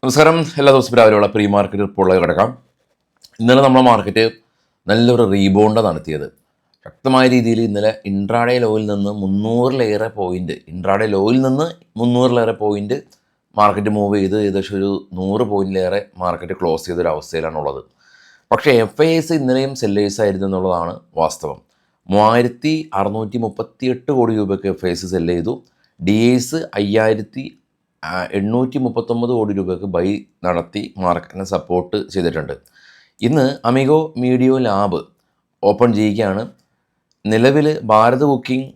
നമസ്കാരം. എല്ലാ ദിവസവും രാവിലെയുള്ള പ്രീ മാർക്കറ്റ് റിപ്പോർട്ടിലേക്ക് കിടക്കാം. ഇന്നലെ നമ്മുടെ മാർക്കറ്റ് നല്ലൊരു റീബൗണ്ട് നടത്തിയത്. ശക്തമായ രീതിയിൽ ഇന്നലെ ഇൻട്രാഡേ ലോയിൽ നിന്ന് 300-ലേറെ പോയിൻറ്റ് മാർക്കറ്റ് മൂവ് ചെയ്ത് ഏകദേശം ഒരു 100 പോയിൻറ്റിലേറെ മാർക്കറ്റ് ക്ലോസ് ചെയ്തൊരു അവസ്ഥയിലാണുള്ളത്. പക്ഷേ FIs ഇന്നലെയും സെല്ലേഴ്സ് ആയിരുന്നു എന്നുള്ളതാണ് വാസ്തവം. 3638 കോടി രൂപയ്ക്ക് FIs സെല്ല് ചെയ്തു. DIs 5839 കോടി രൂപയ്ക്ക് ബൈ നടത്തി മാർക്കറ്റിനെ സപ്പോർട്ട് ചെയ്തിട്ടുണ്ട്. ഇന്ന് അമിഗോ മീഡിയോ ലാബ് ഓപ്പൺ ചെയ്യുകയാണ്. നിലവിൽ ഭാരത് കുക്കിംഗ്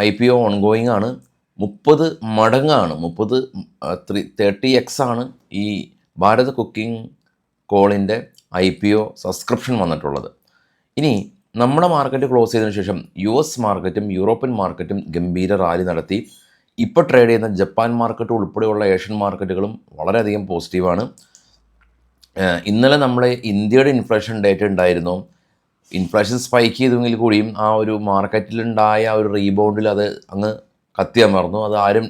IPO ഓൺഗോയിങ് ആണ്. 30 മടങ്ങാണ്, 30x ആണ് ഈ ഭാരത് കുക്കിംഗ് കോളിൻ്റെ IPO സബ്സ്ക്രിപ്ഷൻ വന്നിട്ടുള്ളത്. ഇനി നമ്മുടെ മാർക്കറ്റ് ക്ലോസ് ചെയ്തതിനു ശേഷം US മാർക്കറ്റും യൂറോപ്യൻ മാർക്കറ്റും ഗംഭീര റാലി നടത്തി. ഇപ്പോൾ ട്രേഡ് ചെയ്യുന്ന ജപ്പാൻ മാർക്കറ്റ് ഉൾപ്പെടെയുള്ള ഏഷ്യൻ മാർക്കറ്റുകളും വളരെയധികം പോസിറ്റീവാണ്. ഇന്നലെ നമ്മുടെ ഇന്ത്യയുടെ ഇൻഫ്ലേഷൻ ഡേറ്റ ഉണ്ടായിരുന്നു. ഇൻഫ്ലേഷൻ സ്പൈക്ക് ചെയ്തെങ്കിൽ കൂടിയും ആ ഒരു മാർക്കറ്റിലുണ്ടായ ആ ഒരു റീബൗണ്ടിൽ അത് അങ്ങ് കത്തിയമർന്നു. അത് ആരും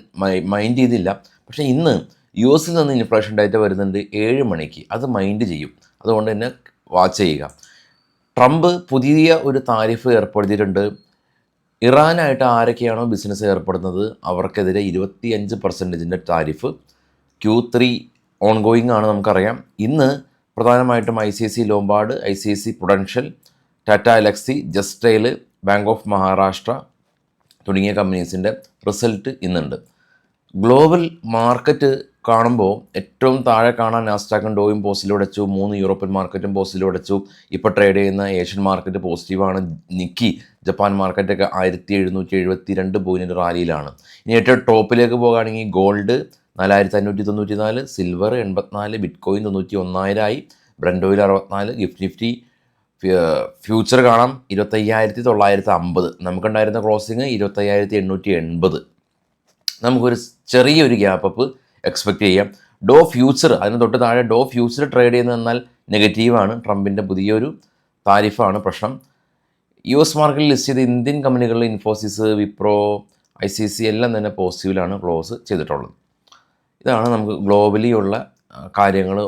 മൈൻഡ് ചെയ്തില്ല. പക്ഷേ ഇന്ന് US നിന്ന് ഇൻഫ്ലേഷൻ ഡേറ്റ വരുന്നുണ്ട് 7 മണിക്ക്. അത് മൈൻഡ് ചെയ്യും. അതുകൊണ്ട് തന്നെ വാച്ച് ചെയ്യുക. ട്രംപ് പുതിയ ഒരു താരിഫ് ഏർപ്പെടുത്തിയിട്ടുണ്ട്. ഇറാനായിട്ട് ആരൊക്കെയാണോ ബിസിനസ് ഏർപ്പെടുന്നത് അവർക്കെതിരെ 25% താരിഫ്. Q3 ഓൺഗോയിങ് ആണ്, നമുക്കറിയാം. ഇന്ന് പ്രധാനമായിട്ടും ICICI Lombard, ICICI Prudential, Tata Elxsi, Justdial, Bank of Maharashtra തുടങ്ങിയ കമ്പനീസിൻ്റെ റിസൾട്ട് ഇന്നുണ്ട്. ഗ്ലോബൽ മാർക്കറ്റ് കാണുമ്പോൾ ഏറ്റവും താഴെ കാണാൻ നാസ്ഡാക്കും ഡോയും പോസിറ്റീവ് അടച്ചു. 3 യൂറോപ്യൻ മാർക്കറ്റും പോസിറ്റീവ് അടച്ചു. ഇപ്പോൾ ട്രേഡ് ചെയ്യുന്ന ഏഷ്യൻ മാർക്കറ്റ് പോസിറ്റീവാണ്. നിക്കി ജപ്പാൻ മാർക്കറ്റൊക്കെ 1772 പോയിൻറ്റ് റാലിയിലാണ്. ഇനി ഏറ്റവും ടോപ്പിലേക്ക് പോകുകയാണെങ്കിൽ gold 4594, silver 84, bitcoin 91,000 Brent oil 64, GIFT Nifty future കാണാം 25,950. നമുക്കുണ്ടായിരുന്ന ക്ലോസിങ് 25,880. നമുക്കൊരു ചെറിയൊരു ഗ്യാപ്പ് അപ്പ് എക്സ്പെക്റ്റ് ചെയ്യാം. ഡോ ഫ്യൂച്ചർ അതിന് തൊട്ട് താഴെ ഡോ ഫ്യൂച്ചർ ട്രേഡ് ചെയ്യുന്നത് എന്നാൽ നെഗറ്റീവാണ്. ട്രംപിൻ്റെ പുതിയൊരു താരിഫാണ് പ്രശ്നം. US മാർക്കറ്റിൽ ലിസ്റ്റ് ചെയ്ത ഇന്ത്യൻ കമ്പനികളിൽ ഇൻഫോസിസ്, വിപ്രോ, ICICI എല്ലാം തന്നെ പോസിറ്റീവിലാണ് ക്ലോസ് ചെയ്തിട്ടുള്ളത്. ഇതാണ് നമുക്ക് ഗ്ലോബലി ഉള്ള കാര്യങ്ങൾ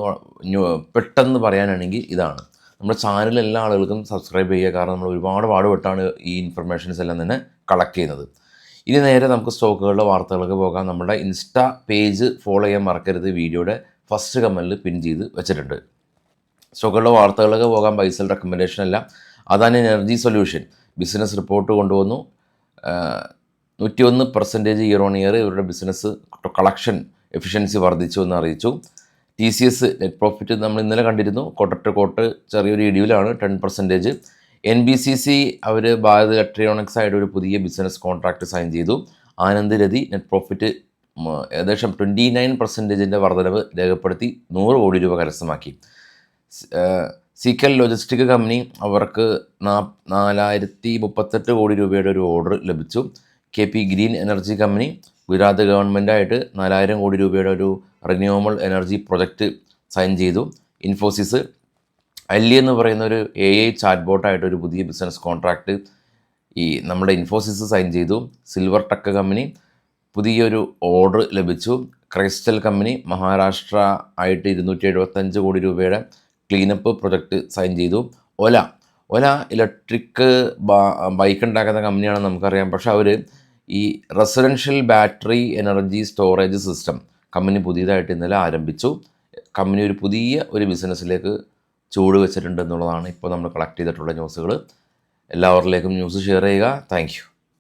പെട്ടെന്ന് പറയാനാണെങ്കിൽ ഇതാണ്. നമ്മുടെ ചാനൽ എല്ലാ ആളുകൾക്കും സബ്സ്ക്രൈബ് ചെയ്യുക. കാരണം നമ്മൾ ഒരുപാട് പാടുപെട്ടാണ് ഈ ഇൻഫർമേഷൻസ് എല്ലാം തന്നെ കളക്ട് ചെയ്യുന്നത്. ഇനി നേരെ നമുക്ക് സ്റ്റോക്കുകളുടെ വാർത്തകളൊക്കെ പോകാം. നമ്മുടെ ഇൻസ്റ്റാ പേജ് ഫോളോ ചെയ്യാൻ മറക്കരുത്. വീഡിയോയുടെ ഫസ്റ്റ് കമൻറ്റിൽ പിൻ ചെയ്ത് വെച്ചിട്ടുണ്ട്. സ്റ്റോക്കുകളുടെ വാർത്തകളൊക്കെ പോകാം. ബൈസൽ റെക്കമെൻഡേഷൻ അല്ല. Adani energy solution business report കൊണ്ടുവന്നു. 101% ഇയർ ഓൺ ഇയർ ഇവരുടെ ബിസിനസ് കളക്ഷൻ എഫിഷ്യൻസി വർദ്ധിച്ചു എന്ന് അറിയിച്ചു. TCS നെറ്റ് പ്രോഫിറ്റ് നമ്മൾ ഇന്നലെ കണ്ടിരുന്നു. കോട്ട് ചെറിയൊരു ഇടിവിലാണ് 10%. NBCC അവർ ഭാരത് ഇലക്ട്രോണിക്സ് ആയിട്ട് ഒരു പുതിയ ബിസിനസ് കോൺട്രാക്റ്റ് സൈൻ ചെയ്തു. ആനന്ദ് രഥി നെറ്റ് പ്രോഫിറ്റ് ഏകദേശം 29% വർധനവ് രേഖപ്പെടുത്തി 100 കോടി രൂപ കരസ്ഥമാക്കി. സിക്കൽ ലോജിസ്റ്റിക് കമ്പനി അവർക്ക് 4038 കോടി രൂപയുടെ ഒരു ഓർഡർ ലഭിച്ചു. KP green energy company Gujarat ഗവൺമെൻറ്റായിട്ട് 4000 കോടി രൂപയുടെ ഒരു റിന്യൂവബിൾ എനർജി പ്രൊജക്റ്റ് സൈൻ ചെയ്തു. ഇൻഫോസിസ് അല്ലി എന്ന് പറയുന്ന ഒരു AI ചാറ്റ് ബോട്ടായിട്ടൊരു പുതിയ ബിസിനസ് കോൺട്രാക്റ്റ് നമ്മുടെ ഇൻഫോസിസ് സൈൻ ചെയ്തു. സിൽവർ ടെക് കമ്പനി പുതിയൊരു ഓർഡർ ലഭിച്ചു. ക്രൈസ്റ്റൽ കമ്പനി മഹാരാഷ്ട്ര ആയിട്ട് 275 കോടി രൂപയുടെ ക്ലീനപ്പ് പ്രൊജക്റ്റ് സൈൻ ചെയ്തു. ഒല ഇലക്ട്രിക് ബൈക്ക് ഉണ്ടാക്കുന്ന കമ്പനിയാണെന്ന് നമുക്കറിയാം. പക്ഷേ അവർ ഈ residential battery energy storage system company പുതിയതായിട്ട് ഇന്നലെ ആരംഭിച്ചു. കമ്പനി ഒരു പുതിയ ഒരു ബിസിനസ്സിലേക്ക് ചൂട് വെച്ചിട്ടുണ്ട് എന്നുള്ളതാണ് ഇപ്പോൾ നമ്മൾ കളക്ട് ചെയ്തിട്ടുള്ള ന്യൂസുകൾ. എല്ലാവരിലേക്കും ന്യൂസ് ഷെയർ ചെയ്യുക. Thank you.